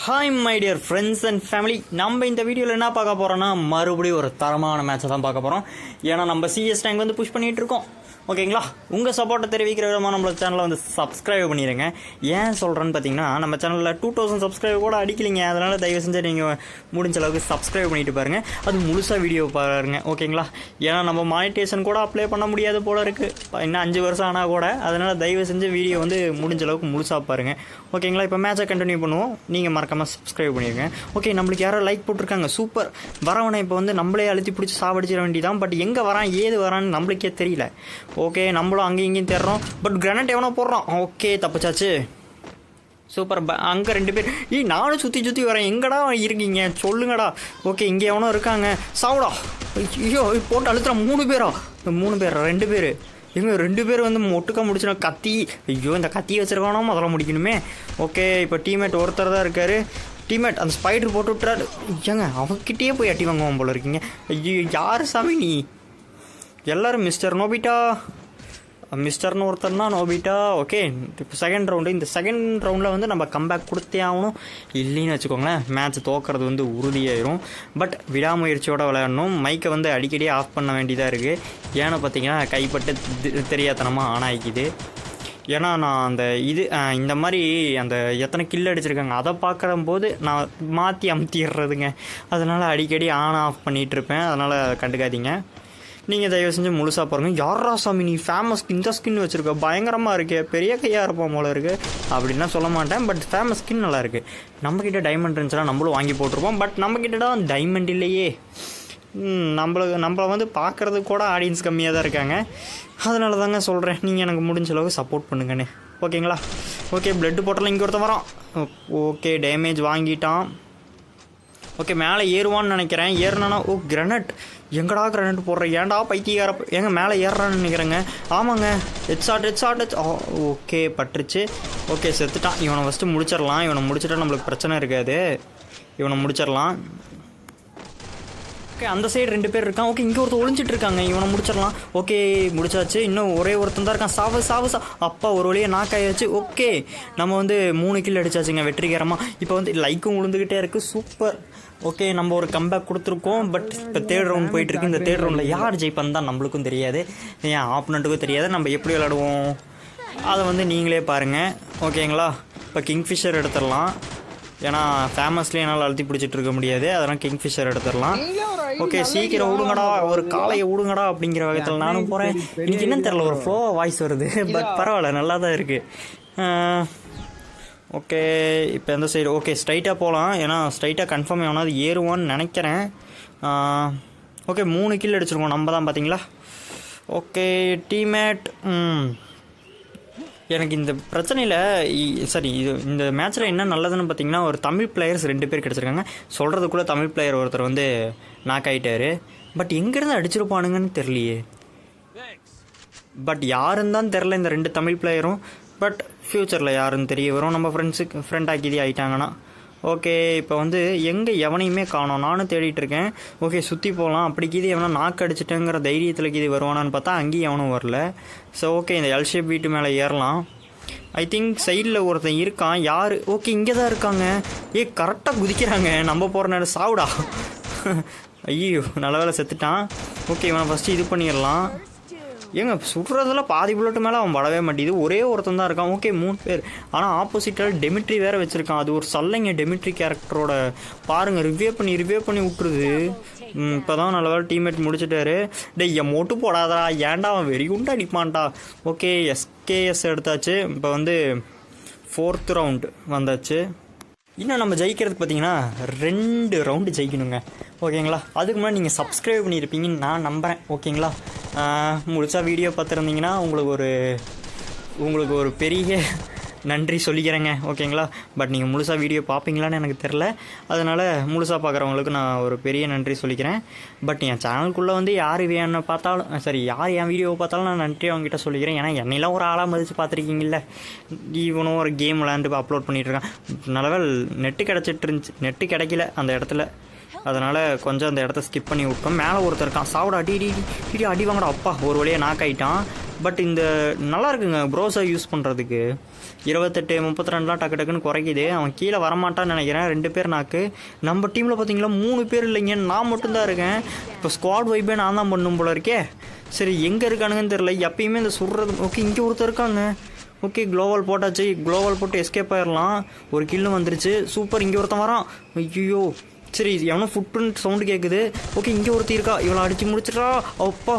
Hi my dear friends and family. நம்ம இந்த வீடியோவில் என்ன பார்க்க போகிறோன்னா மறுபடியும் ஒரு தரமான மேட்சை தான் பார்க்க போகிறோம். ஏன்னா நம்ம சிஎஸ் ரேங்க் வந்து புஷ் பண்ணிகிட்டு இருக்கோம். ஓகேங்களா, உங்கள் சப்போர்ட்டை தெரிவிக்கிற விதமாக நம்மளோட சேனலை வந்து சப்ஸ்கிரைப் பண்ணிடுங்க. ஏன் சொல்கிறேன்னு பார்த்தீங்கன்னா, நம்ம சேனலில் 2000 சப்ஸ்கிரைப் கூட அடிக்கலிங்க. அதனால் தயவு செஞ்சு நீங்கள் முடிஞ்ச அளவுக்கு சப்ஸ்கிரைப் பண்ணிட்டு பாருங்கள். அது முழுசாக வீடியோ பாருங்கள். ஓகேங்களா, ஏன்னா நம்ம மானிட்டேஷன் கூட அப்ளை பண்ண முடியாது போல இருக்குது, இன்னும் 5 வருஷம் ஆனால் கூட. அதனால் தயவு செஞ்சு வீடியோ வந்து முடிஞ்ச அளவுக்கு முழுசாக பாருங்கள். ஓகேங்களா, இப்போ மேட்சை கண்டினியூ பண்ணுவோம். நீங்கள் மறக்காமல் சப்ஸ்கிரைப் பண்ணிடுங்க. ஓகே, நம்மளுக்கு யாரோ லைக் போட்டிருக்காங்க, சூப்பர். வரவனை இப்போ வந்து நம்மளே அழுத்தி பிடிச்சி சாவடிச்சிட வேண்டியதான். பட் எங்கே வரான் ஏது வரான்னு நம்மளுக்கே தெரியல. ஓகே, நம்மளும் அங்கேயும் இங்கேயும் தேடுறோம். பட் கிரனட் எவனோ போடுறான். ஓகே, தப்பிச்சாச்சு. சூப்பர். அங்கே 2 பேர். நானும் சுற்றி வரேன். எங்கடா இருக்கீங்க சொல்லுங்கடா. ஓகே, இங்கே எவனோ இருக்காங்க. சாவுடா. ஐயோ, போட்டு அழுத்துறா. 3 பேரா? 3 பேரா? 2 பேர். இவங்க 2 பேர் வந்து ஒட்டுக்கா முடிச்சுனா கத்தி. ஐயோ, இந்த கத்தி வச்சுருக்கானோ அதெல்லாம் முடிக்கணுமே. ஓகே, இப்போ டீம்மேட் ஒருத்தர் தான் இருக்கார். டீம்மேட் அந்த ஸ்பைடர் போட்டு விட்டுறாரு. ஏங்க அவங்ககிட்டயே போய் அட்டி வாங்குவோம் போல இருக்கீங்க. ஐயோ, யார் சாமி நீ? எல்லோரும் மிஸ்டர் நோபிட்டா, மிஸ்டர்னு ஒருத்தர் தான் நோபிட்டா. ஓகே, இப்போ செகண்ட் ரவுண்டு. இந்த செகண்ட் ரவுண்டில் வந்து நம்ம கம்பேக் கொடுத்தே ஆகணும். இல்லைன்னு வச்சுக்கோங்களேன், மேட்ச் தோக்கிறது வந்து உறுதியாயிரும். பட் விடாமுயற்சியோடு விளையாடணும். மைக்கை வந்து அடிக்கடி ஆஃப் பண்ண வேண்டியதாக இருக்குது. ஏன்னு பார்த்தீங்கன்னா, கைப்பட்டு தெரியாதனமாக ஆன் ஆகிக்குது. ஏன்னா நான் அந்த இந்த மாதிரி அந்த எத்தனை கில் அடிச்சிருக்காங்க அதை பார்க்குற போது நான் மாற்றி அமுத்திடுறதுங்க. அதனால் அடிக்கடி ஆன் ஆஃப் பண்ணிகிட்ருப்பேன். அதனால் கண்டுக்காதீங்க. நீங்கள் தயவு செஞ்சு முழுசாக பாருங்கள். யாரா சாமி நீ ஃபேமஸ் இந்த ஸ்கின் வச்சுருக்க, பயங்கரமாக இருக்கே, பெரிய கையாக இருப்போம் போல இருக்குது அப்படின்னா சொல்ல மாட்டேன். பட் ஃபேமஸ் ஸ்கின் நல்லா இருக்குது. நம்மக்கிட்ட டைமண்ட் இருந்துச்சுன்னா நம்மளும் வாங்கி போட்டிருப்போம். பட் நம்மக்கிட்ட தான் டைமண்ட் இல்லையே. நம்மளை வந்து பார்க்குறது கூட ஆடியன்ஸ் கம்மியாக தான் இருக்காங்க. அதனால தாங்க சொல்கிறேன், நீங்கள் எனக்கு முடிஞ்ச அளவுக்கு சப்போர்ட் பண்ணுங்கன்னு. ஓகேங்களா? ஓகே, பிளட்டு போட்டலாம். இங்கே ஒருத்தன் வரான். ஓகே, டேமேஜ் வாங்கிட்டான். ஓகே, மேலே ஏறுவான்னு நினைக்கிறேன். ஏறினானா? ஓ, கிரனட். எங்கடா கிரனட் போடுறேன்? ஏன்டா பைத்தியார எங்க மேலே ஏறுறான்னு நினைக்கிறேங்க. ஆமாங்க, ஹெட். ஓகே, பட்டுருச்சு. ஓகே, செத்துட்டான். இவனை ஃபஸ்ட்டு முடிச்சிடலாம். இவனை முடிச்சிட்டா நம்மளுக்கு பிரச்சனை இருக்காது. இவனை முடிச்சிடலாம். ஓகே, அந்த சைடு 2 பேர் இருக்கான். ஓகே, இங்கே ஒருத்தர் ஒளிஞ்சிட்டு இருக்காங்க. இவனை முடிச்சிடலாம். ஓகே, முடிச்சாச்சு. இன்னும் ஒரே ஒருத்தன் தான் இருக்கான். சாவு. அப்பா, ஒரு வழியாக நாக்காயாச்சு. ஓகே, நம்ம வந்து 3 கில் அடிச்சாச்சுங்க வெற்றிகரமாக. இப்போ வந்து லைக்கும் விழுந்துக்கிட்டே இருக்குது. சூப்பர். ஓகே, நம்ம ஒரு கம்பேக் கொடுத்துருக்கோம். பட் இப்போ 3rd ரவுண்ட் போயிட்டுருக்கு. இந்த 3rd ரவுண்டில் யார் ஜெயிப்பான்னு தான் நம்மளுக்கும் தெரியாது, ஏன் ஆப்போனண்ட்டுக்கும் தெரியாது. நம்ம எப்படி விளையாடுவோம் அதை வந்து நீங்களே பாருங்கள். ஓகேங்களா? இப்போ கிங்ஃபிஷர் எடுத்துடலாம். ஏன்னா ஃபேமஸ்லேயே என்னால் அழுத்தி பிடிச்சிட்டு இருக்க முடியாது. அதெல்லாம் கிங்ஃபிஷர் எடுத்துடலாம். ஓகே, சீக்கிரம் விடுங்கடா, ஒரு காலையை விடுங்கடா அப்படிங்கிற வகையில் நானும் போகிறேன். இன்னைக்கு என்னன்னு தெரில, ஒரு ஃப்ளோ வாய்ஸ் வருது. பட் பரவாயில்ல, நல்லா தான் இருக்குது. ஓகே, இப்போ எந்த சைடு? ஓகே, ஸ்ட்ரைட்டாக போகலாம். ஏன்னா ஸ்ட்ரைட்டாக கன்ஃபார்ம் எவனாவது ஏறுவான்னு நினைக்கிறேன். ஓகே, 3 கில் அடிச்சிருக்கோம் நம்ம தான், பார்த்தீங்களா? Okay, teammate. எனக்கு இந்த பிரச்சனையில் சரி, இந்த மேட்ச்சில் என்ன நல்லதுன்னு பார்த்தீங்கன்னா, ஒரு தமிழ் பிளேயர்ஸ் 2 பேர் கிடச்சிருக்காங்க. சொல்கிறதுக்குள்ளே தமிழ் பிளேயர் ஒருத்தர் வந்து நாக் ஆகிட்டார். பட் எங்கேருந்து அடிச்சிருப்பானுங்கன்னு தெரியலையே. பட் யாருன்னு தான் தெரில இந்த 2 தமிழ் பிளேயரும். பட் ஃப்யூச்சரில் யாருன்னு தெரிய வரும், நம்ம ஃப்ரெண்ட் ஆக்கிதே ஆகிட்டாங்கன்னா. ஓகே, இப்போ வந்து எங்கே எவனையுமே காணோம். நானும் தேடிட்டுருக்கேன். ஓகே, சுற்றி போகலாம். அப்படிக்கிது எவனா நாக்கு அடிச்சிட்டேங்கிற தைரியத்தில் கீது வருவானான்னு பார்த்தா அங்கேயும் எவனும் வரல. ஸோ ஓகே, இந்த எல்ஷேப் வீட்டு மேலே ஏறலாம். ஐ திங்க் சைடில் ஒருத்தன் இருக்கான். யார்? ஓகே, இங்கே தான் இருக்காங்க. கரெக்டாக குதிக்கிறாங்க. நம்ம போகிற நேரம் சாவுடா. ஐயோ, நல்ல வேலை செத்துட்டான். ஓகே, இவனை ஃபஸ்ட்டு இது பண்ணிடலாம். ஏங்க சுடுறதுல பாதி புல்லட்டு மேலே அவன் படவே மாட்டேது. ஒரே ஒருத்தன் தான் இருக்கான். ஓகே, 3 பேர். ஆனால் ஆப்போசிட்டால் டெமிட்ரி வேறு வச்சுருக்கான். அது ஒரு சல்லைங்க டெமிட்ரி கேரக்டரோட. பாருங்கள், ரிவ்யூ பண்ணி விட்டுருது. இப்போ தான் நல்ல வேலை டீம்மேட் முடிச்சுட்டாரு. என் மோட்டு போடாதா, ஏன்டா அவன் வெறி குண்டா அடிப்பான்டா. ஓகே, SKS எடுத்தாச்சு. இப்போ வந்து 4th ரவுண்டு வந்தாச்சு. இன்னும் நம்ம ஜெயிக்கிறதுக்கு பார்த்தீங்கன்னா 2 ரவுண்டு ஜெயிக்கணுங்க. ஓகேங்களா? அதுக்கு முன்னாடி நீங்கள் சப்ஸ்கிரைப் பண்ணியிருப்பீங்கன்னு நான் நம்புகிறேன். ஓகேங்களா? முழுசாக வீடியோ பார்த்துருந்தீங்கன்னா உங்களுக்கு ஒரு பெரிய நன்றி சொல்லிக்கிறேங்க. ஓகேங்களா? பட் நீங்கள் முழுசாக வீடியோ பார்ப்பீங்களான்னு எனக்கு தெரில. அதனால் முழுசாக பார்க்குறவங்களுக்கு நான் ஒரு பெரிய நன்றி சொல்லிக்கிறேன். பட் என் சேனலுக்குள்ளே வந்து யார் என்னை பார்த்தாலும் சரி, யார் என் வீடியோவை பார்த்தாலும் நான் நன்றி அவங்ககிட்ட சொல்லிக்கிறேன். ஏன்னா என்னையெல்லாம் ஒரு ஆளாக மதித்து பார்த்துருக்கீங்கல்ல. இவனும் ஒரு கேம் விளையாண்டு அப்லோட் பண்ணிகிட்ருக்கான். நல்லவேளை நெட்டு கிடச்சிட்டு இருந்துச்சு. நெட்டு கிடைக்கல அந்த இடத்துல. அதனால் கொஞ்சம் அந்த இடத்த ஸ்கிப் பண்ணி விட்டோம். மேலே ஒருத்தர் இருக்கான், சாவுடா அடி அடி வாங்கடா. அப்பா ஒரு வழியாக நாக் ஆகிட்டான். பட் இந்த நல்லா இருக்குங்க ப்ரோஸை யூஸ் பண்ணுறதுக்கு. 28 32லாம் டக்கு டக்குன்னு குறைக்குது. அவன் கீழே வரமாட்டான்னு நினைக்கிறேன். 2 பேர் நாக்கு. நம்ம டீமில் பார்த்தீங்களா 3 பேர் இல்லைங்க, நான் மட்டும்தான் இருக்கேன். இப்போ ஸ்குவாட் வைப்பே நான் தான் பண்ணும் போல இருக்கே. சரி எங்கே இருக்கானுங்கன்னு தெரில. எப்பயுமே இந்த சுடுறது. ஓகே இங்கே ஒருத்தர் இருக்காங்க. ஓகே க்ளோவல் போட்டாச்சு. க்ளோவல் போட்டு எஸ்கேப் ஆயிடலாம். ஒரு கில்லு வந்துருச்சு. சூப்பர். இங்கே ஒருத்தன் வரான். ஐயோ சரி எவனோ ஃபுட்பிரிண்ட் சவுண்டு கேட்குது. ஓகே இங்கே ஒருத்தி இருக்கா. இவளை அடித்து முடிச்சிடா. அப்பா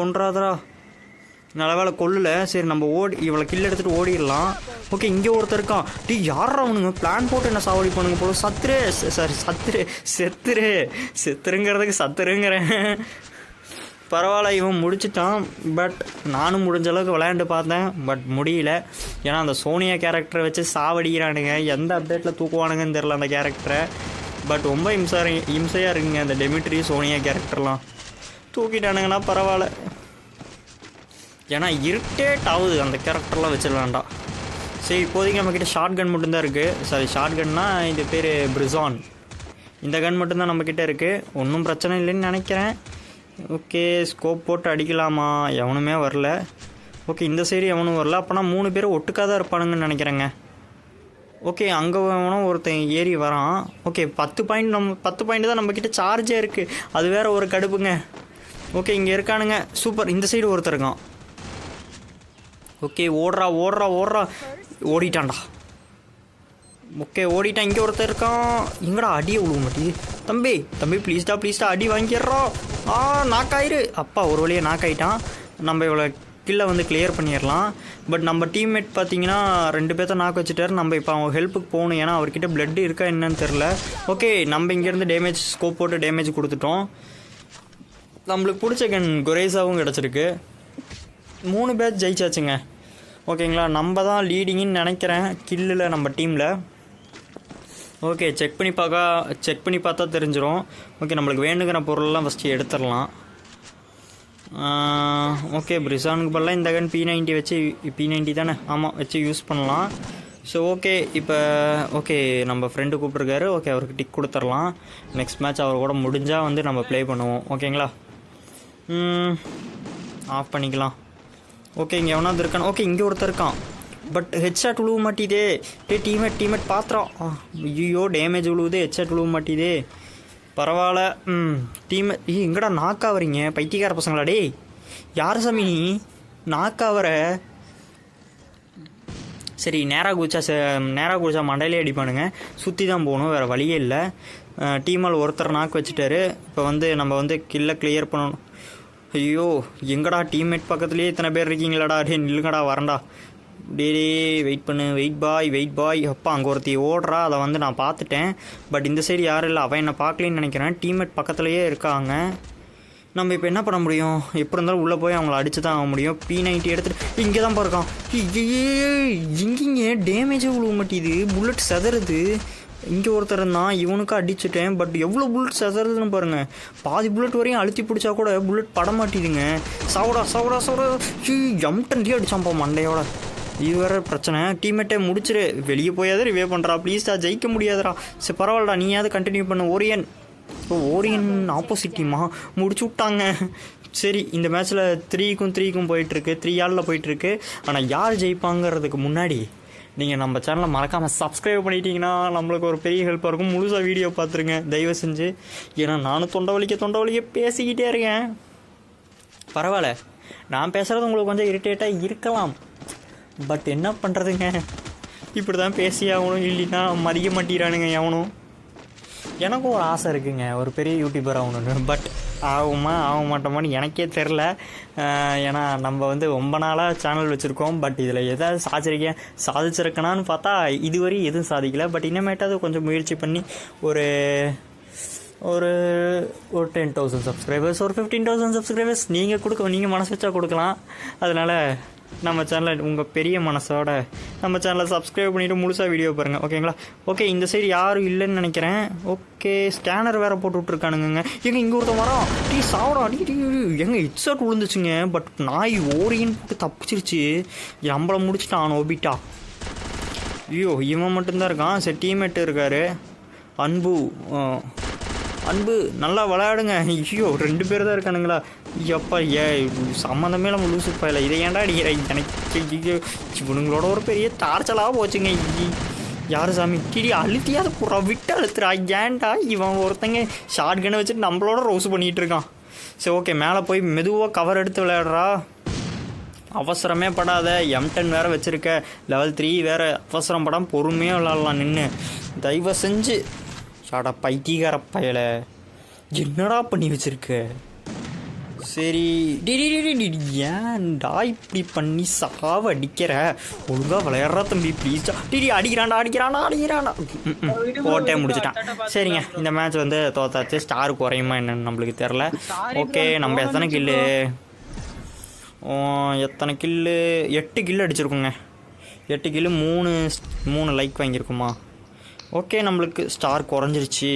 கொன்றாதரா. நல்ல வேலை கொல்லல. சரி நம்ம இவளை கில் எடுத்துகிட்டு ஓடிடலாம். ஓகே இங்கே ஒருத்தர் இருக்கான். யாரா அவனுங்க பிளான் போட்டு என்ன சாவடி பண்ணுங்க போல. செத்துருங்கிறதுக்கு சத்துருங்கிறேன். பரவாயில்ல இவன் முடிச்சிட்டான். பட் நானும் முடிஞ்ச அளவுக்கு விளையாண்டு பார்த்தேன். பட் முடியல. ஏன்னா அந்த சோனியா கேரக்டரை வச்சு சாவடிக்கிறானுங்க. எந்த அப்டேட்டில் தூக்குவானுங்கன்னு தெரில அந்த கேரக்டரை. பட் ரொம்ப இம்சையாக இருக்குங்க அந்த டெமிட்ரி சோனியா கேரக்டர்லாம். தூக்கிட்டானுங்கன்னா பரவாயில்ல. ஏன்னா இரிட்டேட் ஆகுது அந்த கேரக்டர்லாம் வச்சிடலாம்டா. சரி இப்போதைக்கு நம்மக்கிட்ட ஷார்ட் கன் மட்டும்தான் இருக்குது. ஷார்ட் கன்னா இது பேர் பிரிசான். இந்த கன் மட்டும்தான் நம்மக்கிட்ட இருக்குது. ஒன்றும் பிரச்சனை இல்லைன்னு நினைக்கிறேன். ஓகே ஸ்கோப் போட்டு அடிக்கலாமா? எவனுமே வரல. ஓகே இந்த சைடு எவனும் வரல. அப்போனா 3 பேர் ஒட்டுக்காக தான் இருப்பானுங்கன்னு நினைக்கிறேங்க. ஓகே அங்கே எவனோ ஒருத்தன் ஏறி வரான். ஓகே 10 பாயிண்ட் தான் நம்மக்கிட்ட சார்ஜே இருக்குது. அது வேறு ஒரு கடுப்புங்க. ஓகே இங்கே இருக்கானுங்க. சூப்பர். இந்த சைடு ஒருத்தர் இருக்கான். ஓகே ஓடுறா ஓடிட்டான்டா. ஓகே ஓடிட்டான். இங்கே ஒருத்தர் இருக்கான். எங்கடா அடியை விழுவ மாட்டேது. தம்பி ப்ளீஸ்டா அடி வாங்கிடுறோம். நாக்காயிரு. அப்பா ஒரு வழியாக நாக்காயிட்டான். நம்ம இவ்வளோ கில்லை வந்து கிளியர் பண்ணிடலாம். பட் நம்ம டீம்மேட் பார்த்தீங்கன்னா 2 பேர்த்த நாக்கு வச்சுட்டாரு. நம்ம இப்போ அவங்க ஹெல்ப்புக்கு போகணும். ஏன்னா அவர்கிட்ட பிளட் இருக்கா என்னன்னு தெரில. ஓகே நம்ம இங்கேருந்து டேமேஜ் ஸ்கோப் போட்டு டேமேஜ் கொடுத்துட்டோம். நம்மளுக்கு பிடிச்ச கன் குரேஸாவும் கிடச்சிருக்கு. 3 பேர் ஜெயிச்சாச்சுங்க. ஓகேங்களா நம்ம தான் லீடிங்குன்னு நினைக்கிறேன் கில்லில் நம்ம டீமில். ஓகே செக் பண்ணி பார்த்தா தெரிஞ்சிடும். ஓகே நம்மளுக்கு வேணுங்கிற பொருளெல்லாம் ஃபஸ்ட்டு எடுத்துடலாம். ஓகே பிரிசானுக்கு பதிலாக இந்த கன் P90 வச்சு P90 தானே ஆமாம் வச்சு யூஸ் பண்ணலாம். ஸோ ஓகே இப்போ ஓகே நம்ம ஃப்ரெண்டு கூப்பிட்ருக்காரு. ஓகே அவருக்கு டிக் கொடுத்துடலாம். நெக்ஸ்ட் மேட்ச் அவர் கூட முடிஞ்சால் வந்து நம்ம ப்ளே பண்ணுவோம். ஓகேங்களா ஆஃப் பண்ணிக்கலாம். ஓகே இங்கே எவனாவது இருக்கான். ஓகே இங்கே ஒருத்தர் இருக்கான். பட் ஹெட்ஷாட் விழுவ மாட்டேதே. டீம்மேட் பாத்திரம். ஐயோ டேமேஜ் விழுவுது. ஹெட்ஷாட் விழுவ மாட்டேதே. பரவாயில்ல. எங்கடா நாக்கா வரீங்க பைத்தியக்கார பசங்களா? டே யார் சாமி நீ நாக்காவற? சரி நேராக குதிச்சா மண்டையிலே அடிப்பானுங்க. சுற்றி தான் போகணும், வேறு வழியே இல்லை. டீமால் ஒருத்தர் நாக்கு வச்சுட்டாரு. இப்போ வந்து நம்ம வந்து கில்லை கிளியர் பண்ணணும். ஐயோ எங்கடா டீம்மேட் பக்கத்துலேயே இத்தனை பேர் இருக்கீங்களாடா? டே நில்லுங்கடா வரண்டா. டே வெயிட் பண்ணு. வெயிட் பாய். அப்பா அங்கே ஒருத்தி ஓடுறா. அதை வந்து நான் பார்த்துட்டேன். பட் இந்த சைடு யாரும் இல்லை. அவன் என்னை பார்க்கலன்னு நினைக்கிறேன். டீம்மேட் பக்கத்துலேயே இருக்காங்க. நம்ம இப்போ என்ன பண்ண முடியும்? எப்படி இருந்தாலும் உள்ளே போய் அவங்கள அடித்து தான் ஆக முடியும். P90 எடுத்துகிட்டு இங்கே தான் பாருக்கான். இங்கே டேமேஜே விழுவ மாட்டேது. புல்லட் செதறுது. இங்கே ஒருத்தர் தான். இவனுக்கு அடிச்சுட்டேன். பட் எவ்வளோ புல்லட் செதறதுன்னு பாருங்கள். பாதி புல்லட் வரையும் அழுத்தி பிடிச்சா கூட புல்லட் பட மாட்டேதுங்க. சாவடா ஜம்டன்டி அடிச்சான்ப்பா மண்டையோட. இது வேறு பிரச்சனை. டீம்மேட்டை முடிச்சிரு. வெளியே போயாதே ரிவே பண்ணுறா. ப்ளீஸ்டா ஜெயிக்க முடியாதுடா. சரி பரவாயில்லடா நீயாவது கண்டினியூ பண்ணு. ஓரியன் ஆப்போசிட் டீமா முடிச்சு விட்டாங்க. சரி இந்த மேட்ச்சில் 3-3 போயிட்டுருக்கு. 3 ஆளில் போயிட்டுருக்கு. ஆனால் யார் ஜெயிப்பாங்கிறதுக்கு முன்னாடி நீங்கள் நம்ம சேனலை மறக்காமல் சப்ஸ்கிரைப் பண்ணிட்டீங்கன்னா நம்மளுக்கு ஒரு பெரிய ஹெல்ப்பாக இருக்கும். முழுசாக வீடியோ பார்த்துருங்க தயவு செஞ்சு. ஏன்னா நானும் தொண்டை வலிக்க பேசிக்கிட்டே இருக்கேன். பரவாயில்ல நான் பேசுகிறது உங்களுக்கு கொஞ்சம் இரிட்டேட்டாக இருக்கலாம். பட் என்ன பண்ணுறதுங்க, இப்படி தான் பேசி ஆகணும். இல்லைன்னா மதிக்க மாட்டேறானுங்க எவனும். எனக்கும் ஒரு ஆசை இருக்குங்க ஒரு பெரிய யூடியூபர் ஆகணுன்னு. பட் ஆக மாட்டோமான்னு எனக்கே தெரில. ஏன்னா நம்ம வந்து ரொம்ப நாளாக சேனல் வச்சுருக்கோம். பட் இதில் எதாவது சாதிச்சிருக்கனான்னு பார்த்தா இதுவரை எதுவும் சாதிக்கலை. பட் இனிமேட்டாவது கொஞ்சம் முயற்சி பண்ணி ஒரு 10,000 சப்ஸ்கிரைபர்ஸ், ஒரு 15,000 சப்ஸ்கிரைபர்ஸ் நீங்கள் மனசு வச்சா கொடுக்கலாம். அதனால் நம்ம சேனலை உங்கள் பெரிய மனசோட நம்ம சேனலை சப்ஸ்கிரைப் பண்ணிவிட்டு முழுசாக வீடியோ பாருங்கள். ஓகேங்களா? ஓகே இந்த சைடு யாரும் இல்லைன்னு நினைக்கிறேன். ஓகே ஸ்கேனர் வேறு போட்டு விட்ருக்கானுங்க. இங்கே ஒருத்தன் வரான். சாவடா எங்கள் ஹெட்செட் விழுந்துச்சுங்க. பட் நாய் ஓரின்னு போட்டு தப்பிச்சிருச்சு. நம்மளை முடிச்சுட்டான் நோபிட்டா. ஐயோ இவன் மட்டும்தான் இருக்கான். சரி டீம்மேட்டு இருக்கார். அன்பு அன்பு நல்லா விளையாடுங்க. ஐயோ 2 பேர் தான் இருக்கானுங்களா? ஐயப்பா சம்மந்தமே நம்ம லூசு பையில இதை ஏன்டா அடிக்கிற? எனக்கு இவனுங்களோட ஒரு பெரிய டார்ச்சலாக போச்சுங்க. யார் சாமி டிடி அழுத்தியாவது புறா விட்டு அழுத்துறா. ஏன்டா இவன் ஒருத்தங்க ஷார்ட் கன்னை வச்சுட்டு நம்மளோட ரோஸ் பண்ணிகிட்டு இருக்கான். சரி ஓகே, மேலே போய் மெதுவாக கவர் எடுத்து விளையாடுறா. அவசரமே படாத, M10 வேறு வச்சுருக்க, லெவல் 3 வேறு. அவசரம் படாமல் பொறுமையாக விளாட்லாம் நின்று. தயவு செஞ்சு ஷாடா பைத்தியக்கார பயலை என்னடா பண்ணி வச்சுருக்க? சரி ஏன்டா இப்படி பண்ணி சாவ அடிக்கிற? ஒழுங்காக விளையாடுறா தம்பி ப்ளீஸ்டா. அடிக்கிறான்டா போட்டே முடிச்சிட்டான். சரிங்க, இந்த மேட்ச் வந்து தோத்தாச்சு. ஸ்டார் குறையுமா என்னன்னு நம்மளுக்கு தெரில. ஓகே, நம்ம எத்தனை கில்லு 8 கில்லு அடிச்சிருக்கோங்க. 8 கில்லு 3 லைக் வாங்கியிருக்குமா? ஓகே, நம்மளுக்கு ஸ்டார் குறைஞ்சிருச்சு.